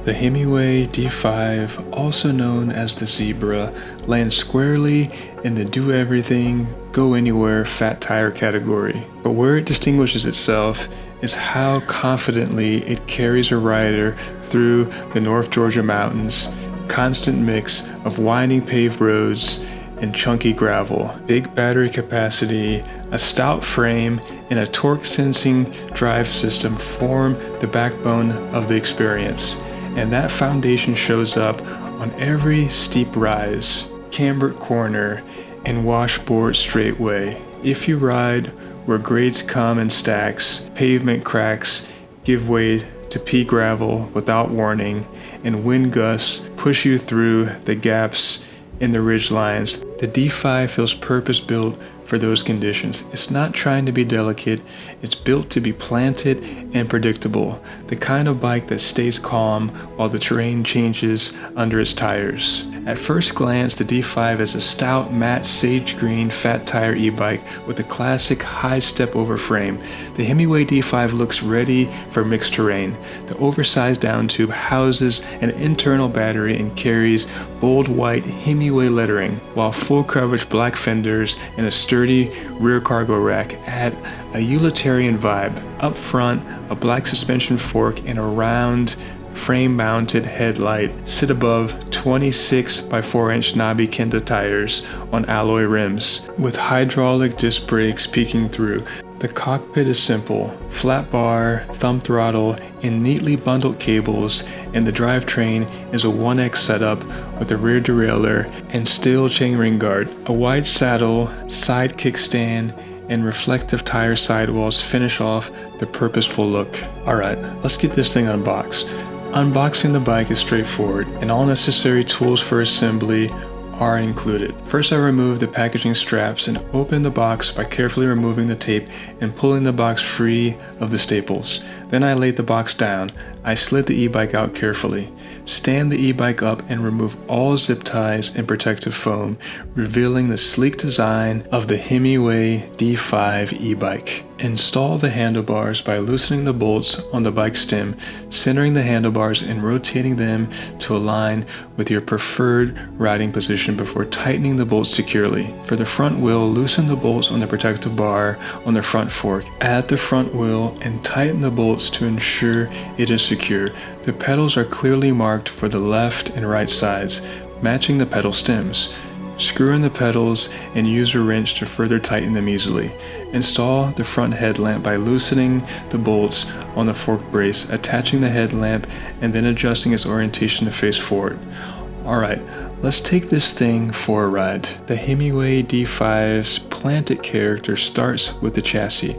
The Himiway D5, also known as the Zebra, lands squarely in the do-everything, go-anywhere fat tire category. But where it distinguishes itself is how confidently it carries a rider through the North Georgia mountains, constant mix of winding paved roads and chunky gravel, big battery capacity, a stout frame, and a torque-sensing drive system form the backbone of the experience. And that foundation shows up on every steep rise, cambered corner, and washboard straightway. If you ride where grades come in stacks, pavement cracks give way to pea gravel without warning, and wind gusts push you through the gaps in the ridge lines, the D5 feels purpose-built for those conditions. It's not trying to be delicate, it's built to be planted and predictable, the kind of bike that stays calm while the terrain changes under its tires. At first glance, the D5 is a stout matte sage green fat tire e-bike with a classic high step over frame. The Himiway D5 looks ready for mixed terrain. The oversized down tube houses an internal battery and carries bold white Himiway lettering, while full coverage black fenders and a sturdy rear cargo rack add a utilitarian vibe. Up front, a black suspension fork and a round frame-mounted headlight sit above 26 by 4-inch knobby Kenda tires on alloy rims, with hydraulic disc brakes peeking through. The cockpit is simple, flat bar, thumb throttle, and neatly bundled cables, and the drivetrain is a 1X setup with a rear derailleur and steel chainring guard. A wide saddle, side kickstand, and reflective tire sidewalls finish off the purposeful look. Alright, let's get this thing unboxed. Unboxing the bike is straightforward, and all necessary tools for assembly are included. First, I remove the packaging straps and open the box by carefully removing the tape and pulling the box free of the staples. Then I laid the box down. I slid the e-bike out carefully, stand the e-bike up and remove all zip ties and protective foam, revealing the sleek design of the Himiway D5 e-bike. Install the handlebars by loosening the bolts on the bike stem, centering the handlebars and rotating them to align with your preferred riding position before tightening the bolts securely. For the front wheel, loosen the bolts on the protective bar on the front fork. Add the front wheel and tighten the bolts to ensure it is secure. The pedals are clearly marked for the left and right sides, matching the pedal stems. Screw in the pedals and use a wrench to further tighten them easily. Install the front headlamp by loosening the bolts on the fork brace, attaching the headlamp, and then adjusting its orientation to face forward. Alright, let's take this thing for a ride. The Himiway D5's planted character starts with the chassis.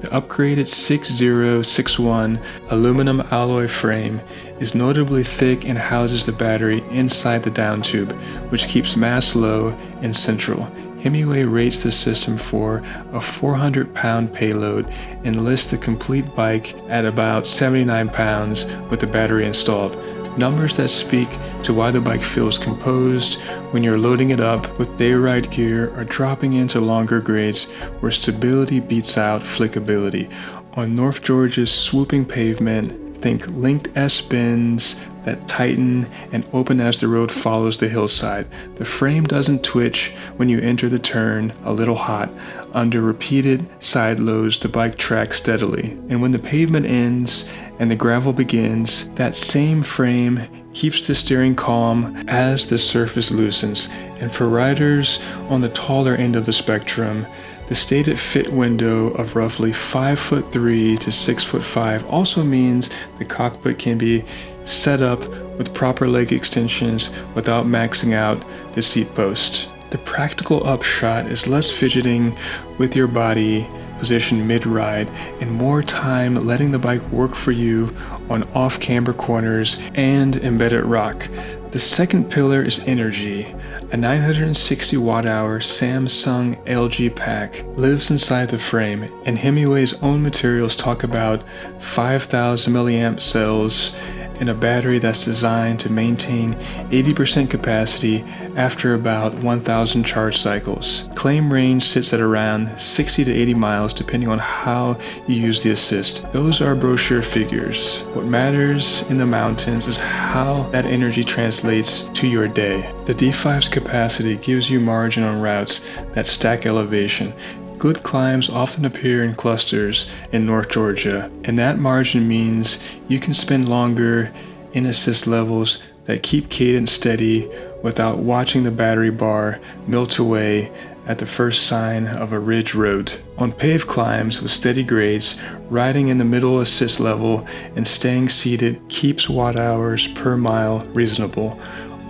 The upgraded 6061 aluminum alloy frame is notably thick and houses the battery inside the down tube, which keeps mass low and central. Himiway rates the system for a 400-pound payload and lists the complete bike at about 79 pounds with the battery installed. Numbers that speak to why the bike feels composed when you're loading it up with day ride gear or dropping into longer grades where stability beats out flickability. On North Georgia's swooping pavement, think linked S-bends that tighten and open as the road follows the hillside. The frame doesn't twitch when you enter the turn, a little hot. Under repeated side loads, the bike tracks steadily. And when the pavement ends and the gravel begins, that same frame keeps the steering calm as the surface loosens. And for riders on the taller end of the spectrum, the stated fit window of roughly 5'3" to 6'5" also means the cockpit can be set up with proper leg extensions without maxing out the seat post. The practical upshot is less fidgeting with your body position mid-ride and more time letting the bike work for you on off-camber corners and embedded rock. The second pillar is energy. A 960 watt-hour Samsung LG pack lives inside the frame, and Himiway's own materials talk about 5,000 milliamp cells and a battery that's designed to maintain 80% capacity after about 1,000 charge cycles. Claim range sits at around 60 to 80 miles depending on how you use the assist. Those are brochure figures. What matters in the mountains is how that energy translates to your day. The D5's capacity gives you margin on routes that stack elevation. Good climbs often appear in clusters in North Georgia, and that margin means you can spend longer in assist levels that keep cadence steady without watching the battery bar melt away at the first sign of a ridge road. On paved climbs with steady grades, riding in the middle assist level and staying seated keeps watt hours per mile reasonable.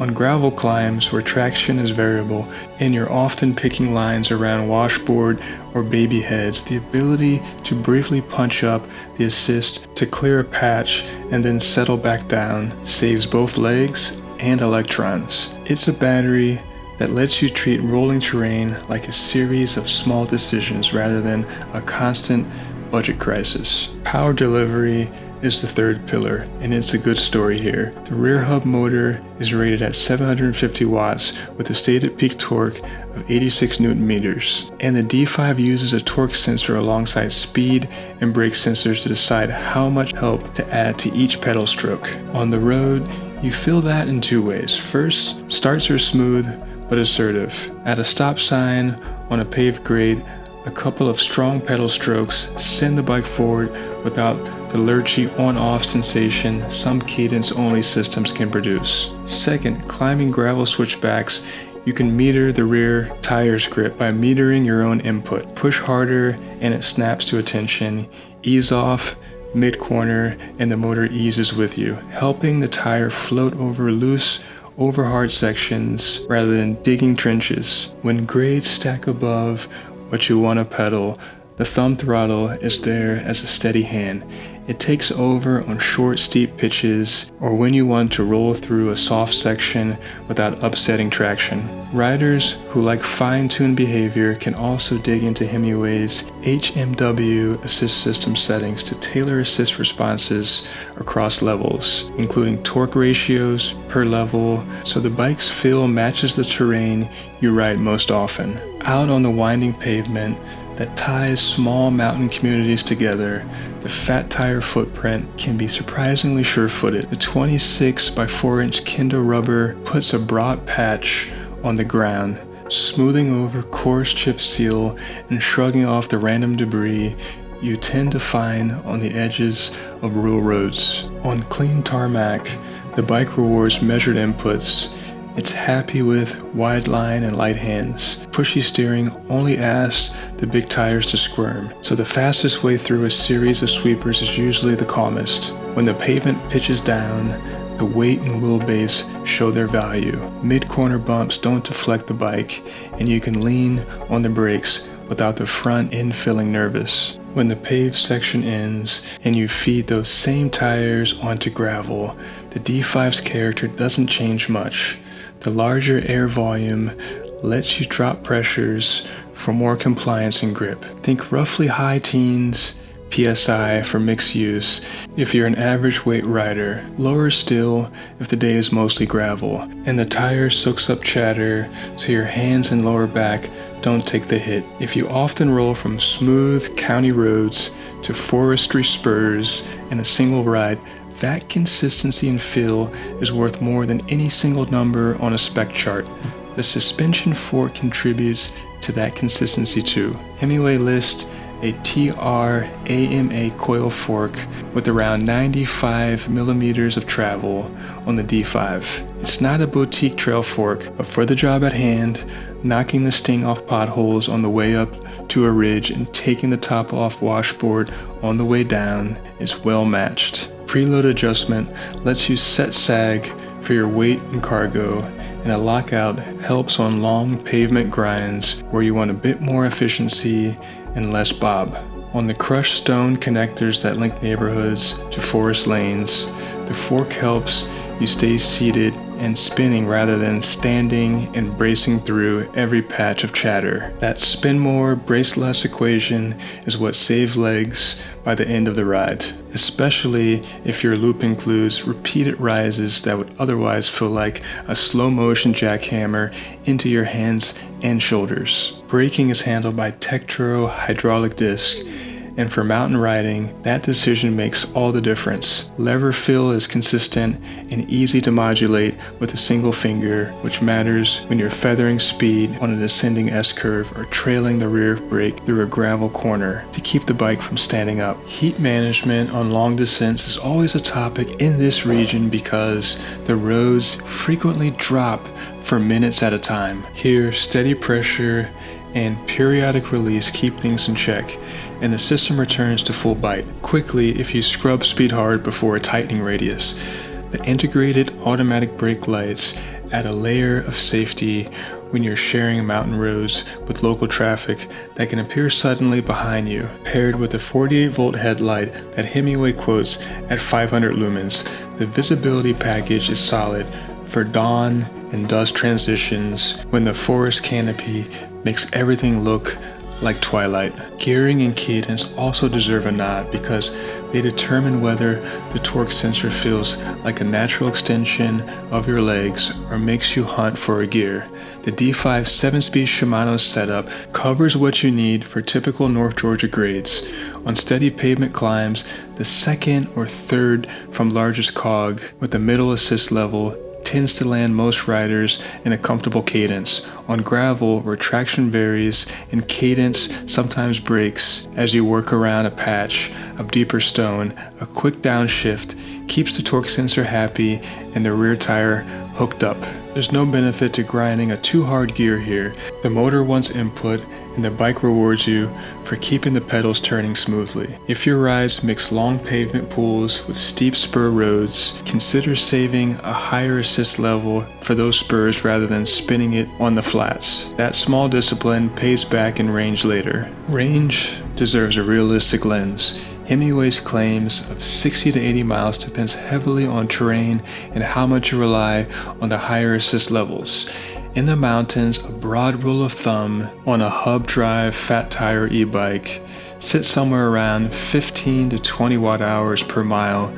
On gravel climbs where traction is variable and you're often picking lines around washboard or baby heads, the ability to briefly punch up the assist to clear a patch and then settle back down saves both legs and electrons. It's a battery that lets you treat rolling terrain like a series of small decisions rather than a constant budget crisis. Power delivery is the third pillar, and it's a good story here. The rear hub motor is rated at 750 watts with a stated peak torque of 86 Newton meters, and the D5 uses a torque sensor alongside speed and brake sensors to decide how much help to add to each pedal stroke. On the road, you feel that in two ways. First, starts are smooth but assertive. At a stop sign on a paved grade, a couple of strong pedal strokes send the bike forward without the lurchy on-off sensation some cadence-only systems can produce. Second, climbing gravel switchbacks, you can meter the rear tire's grip by metering your own input. Push harder and it snaps to attention. Ease off mid-corner and the motor eases with you, helping the tire float over loose, over hard sections rather than digging trenches. When grades stack above what you want to pedal, the thumb throttle is there as a steady hand. It takes over on short, steep pitches or when you want to roll through a soft section without upsetting traction. Riders who like fine-tuned behavior can also dig into Himiway's HMW assist system settings to tailor assist responses across levels, including torque ratios per level, so the bike's feel matches the terrain you ride most often. Out on the winding pavement that ties small mountain communities together, the fat tire footprint can be surprisingly sure-footed. The 26 by 4 inch Kenda rubber puts a broad patch on the ground, smoothing over coarse chip seal and shrugging off the random debris you tend to find on the edges of rural roads. On clean tarmac, the bike rewards measured inputs. It's happy with wide line and light hands. Pushy steering only asks the big tires to squirm, so the fastest way through a series of sweepers is usually the calmest. When the pavement pitches down, the weight and wheelbase show their value. Mid-corner bumps don't deflect the bike, and you can lean on the brakes without the front end feeling nervous. When the paved section ends and you feed those same tires onto gravel, the D5's character doesn't change much. The larger air volume lets you drop pressures for more compliance and grip. Think roughly high teens PSI for mixed use if you're an average weight rider, lower still if the day is mostly gravel, and the tire soaks up chatter so your hands and lower back don't take the hit. If you often roll from smooth county roads to forestry spurs in a single ride, that consistency and feel is worth more than any single number on a spec chart. The suspension fork contributes to that consistency too. Himiway lists a TR-AMA coil fork with around 95 millimeters of travel on the D5. It's not a boutique trail fork, but for the job at hand, knocking the sting off potholes on the way up to a ridge and taking the top off washboard on the way down is well matched. Preload adjustment lets you set sag for your weight and cargo, and a lockout helps on long pavement grinds where you want a bit more efficiency and less bob. On the crushed stone connectors that link neighborhoods to forest lanes, the fork helps you stay seated and spinning rather than standing and bracing through every patch of chatter. That spin more, brace less equation is what saves legs by the end of the ride, especially if your loop includes repeated rises that would otherwise feel like a slow motion jackhammer into your hands and shoulders. Braking is handled by Tektro hydraulic disc, and for mountain riding, that decision makes all the difference. Lever feel is consistent and easy to modulate with a single finger, which matters when you're feathering speed on a descending S-curve or trailing the rear brake through a gravel corner to keep the bike from standing up. Heat management on long descents is always a topic in this region because the roads frequently drop for minutes at a time. Here, steady pressure and periodic release keep things in check, and the system returns to full bite quickly if you scrub speed hard before a tightening radius. The integrated automatic brake lights add a layer of safety when you're sharing mountain roads with local traffic that can appear suddenly behind you. Paired with a 48-volt headlight that Himiway quotes at 500 lumens, the visibility package is solid for dawn and dusk transitions when the forest canopy makes everything look like twilight. Gearing and cadence also deserve a nod because they determine whether the torque sensor feels like a natural extension of your legs or makes you hunt for a gear. The D5 7-speed Shimano setup covers what you need for typical North Georgia grades. On steady pavement climbs, the second or third from largest cog with the middle assist level tends to land most riders in a comfortable cadence. On gravel, where traction varies and cadence sometimes breaks as you work around a patch of deeper stone, a quick downshift keeps the torque sensor happy and the rear tire hooked up. There's no benefit to grinding a too hard gear here. The motor wants input and the bike rewards you for keeping the pedals turning smoothly. If your rides mix long pavement pools with steep spur roads, consider saving a higher assist level for those spurs rather than spinning it on the flats. That small discipline pays back in range later. Range deserves a realistic lens. Himiway's claims of 60 to 80 miles depends heavily on terrain and how much you rely on the higher assist levels. In the mountains, a broad rule of thumb on a hub drive fat tire e-bike sits somewhere around 15 to 20 watt hours per mile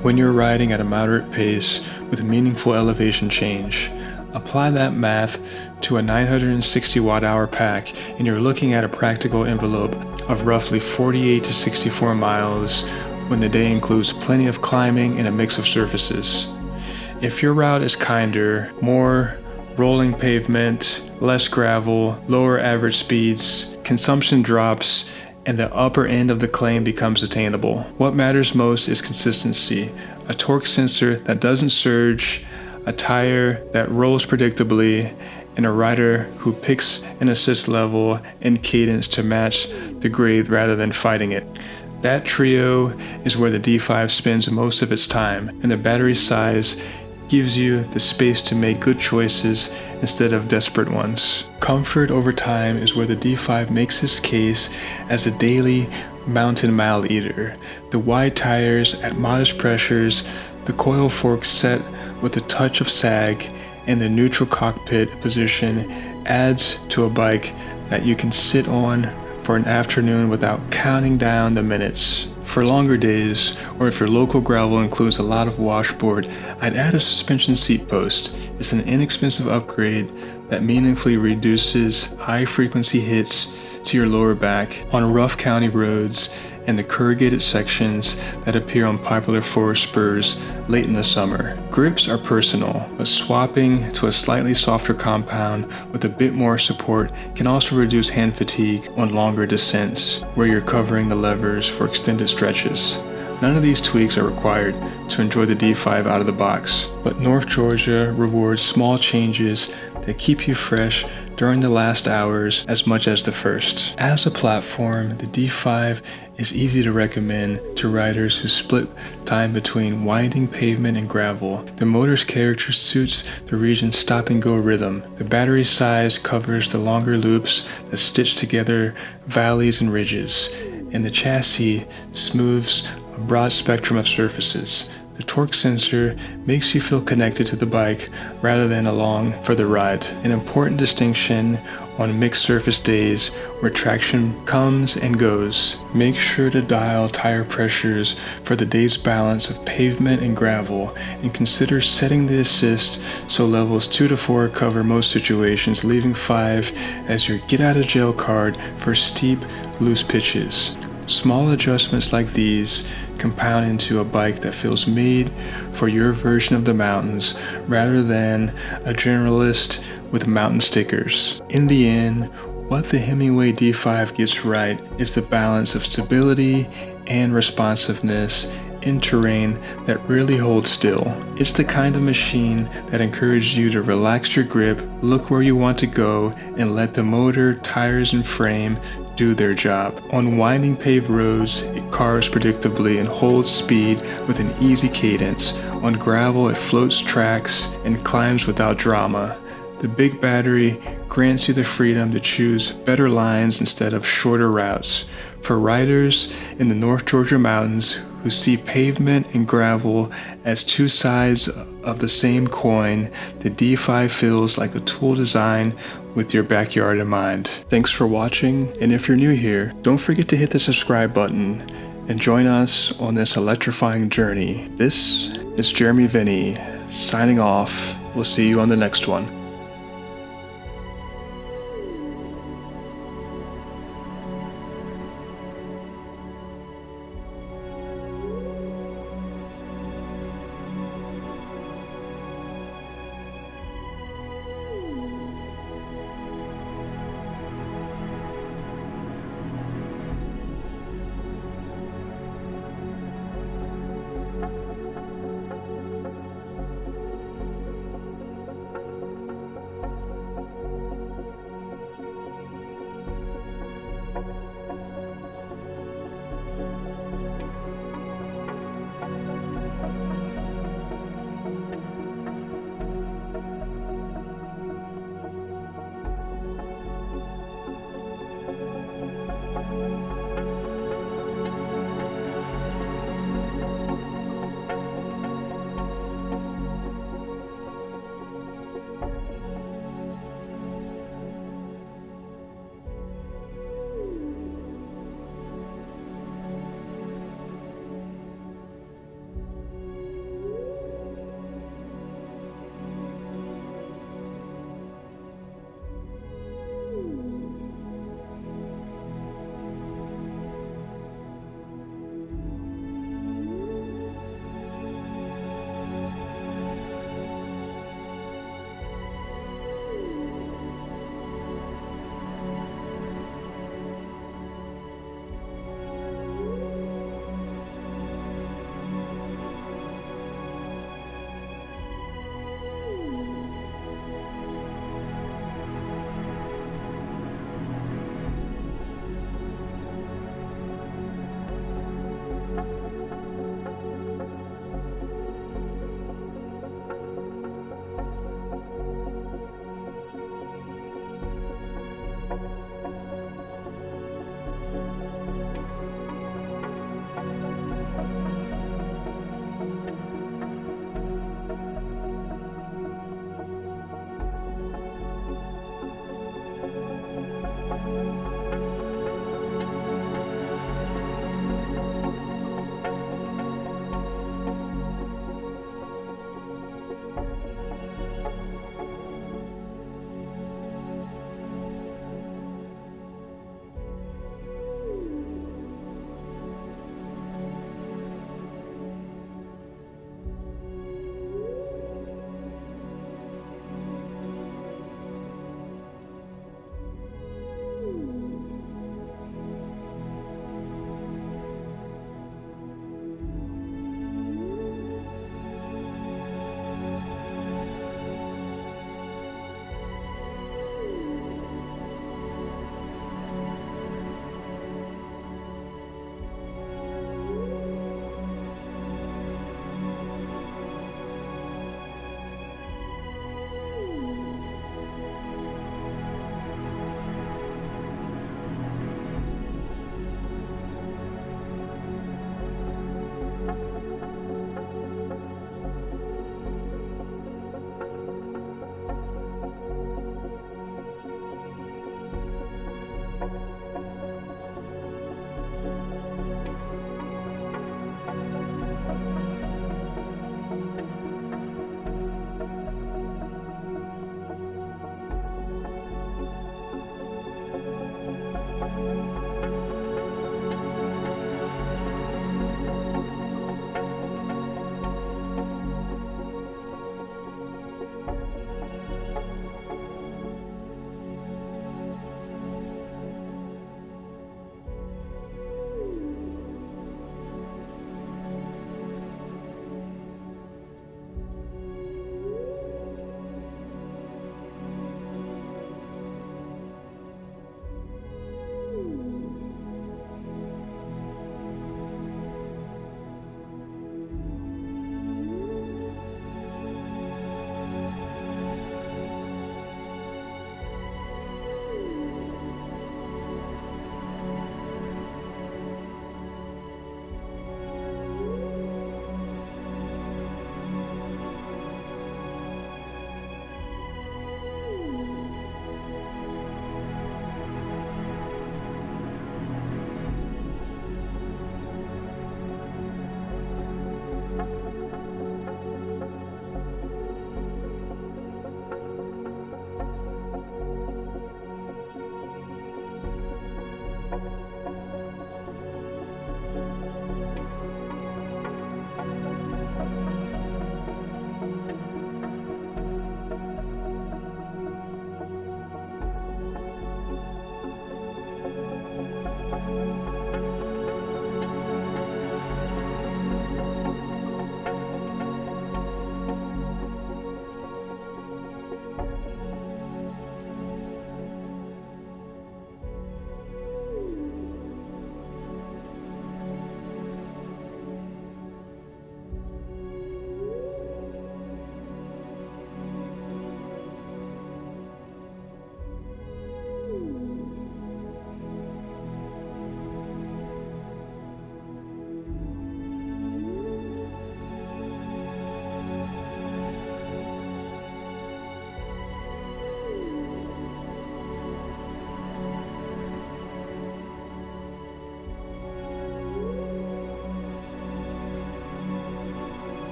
when you're riding at a moderate pace with meaningful elevation change. Apply that math to a 960 watt hour pack and you're looking at a practical envelope of roughly 48 to 64 miles when the day includes plenty of climbing and a mix of surfaces. If your route is kinder, more rolling pavement, less gravel, lower average speeds, consumption drops, and the upper end of the claim becomes attainable. What matters most is consistency, a torque sensor that doesn't surge, a tire that rolls predictably, and a rider who picks an assist level and cadence to match the grade rather than fighting it. That trio is where the D5 spends most of its time, and the battery size gives you the space to make good choices instead of desperate ones. Comfort over time is where the D5 makes its case as a daily mountain mile eater. The wide tires at modest pressures, the coil forks set with a touch of sag, and the neutral cockpit position adds to a bike that you can sit on for an afternoon without counting down the minutes. For longer days, or if your local gravel includes a lot of washboard, I'd add a suspension seat post. It's an inexpensive upgrade that meaningfully reduces high-frequency hits to your lower back on rough county roads and the corrugated sections that appear on popular forest spurs late in the summer. Grips are personal, but swapping to a slightly softer compound with a bit more support can also reduce hand fatigue on longer descents where you're covering the levers for extended stretches. None of these tweaks are required to enjoy the D5 out of the box, but North Georgia rewards small changes that keep you fresh during the last hours as much as the first. As a platform, the D5 is easy to recommend to riders who split time between winding pavement and gravel. The motor's character suits the region's stop-and-go rhythm. The battery size covers the longer loops that stitch together valleys and ridges, and the chassis smooths a broad spectrum of surfaces. The torque sensor makes you feel connected to the bike rather than along for the ride. An important distinction on mixed surface days where traction comes and goes. Make sure to dial tire pressures for the day's balance of pavement and gravel, and consider setting the assist so levels 2 to 4 cover most situations, leaving 5 as your get out of jail card for steep, loose pitches. Small adjustments like these compound into a bike that feels made for your version of the mountains rather than a generalist with mountain stickers. In the end, what the Himiway D5 gets right is the balance of stability and responsiveness in terrain that really holds still. It's the kind of machine that encourages you to relax your grip, look where you want to go, and let the motor, tires, and frame do their job. On winding paved roads, it carves predictably and holds speed with an easy cadence. On gravel, it floats tracks and climbs without drama. The big battery grants you the freedom to choose better lines instead of shorter routes. For riders in the North Georgia mountains who see pavement and gravel as two sides of the same coin, the D5 feels like a tool designed with your backyard in mind. Thanks for watching, and if you're new here, don't forget to hit the subscribe button and join us on this electrifying journey. This is Jeremy Vinny, signing off. We'll see you on the next one.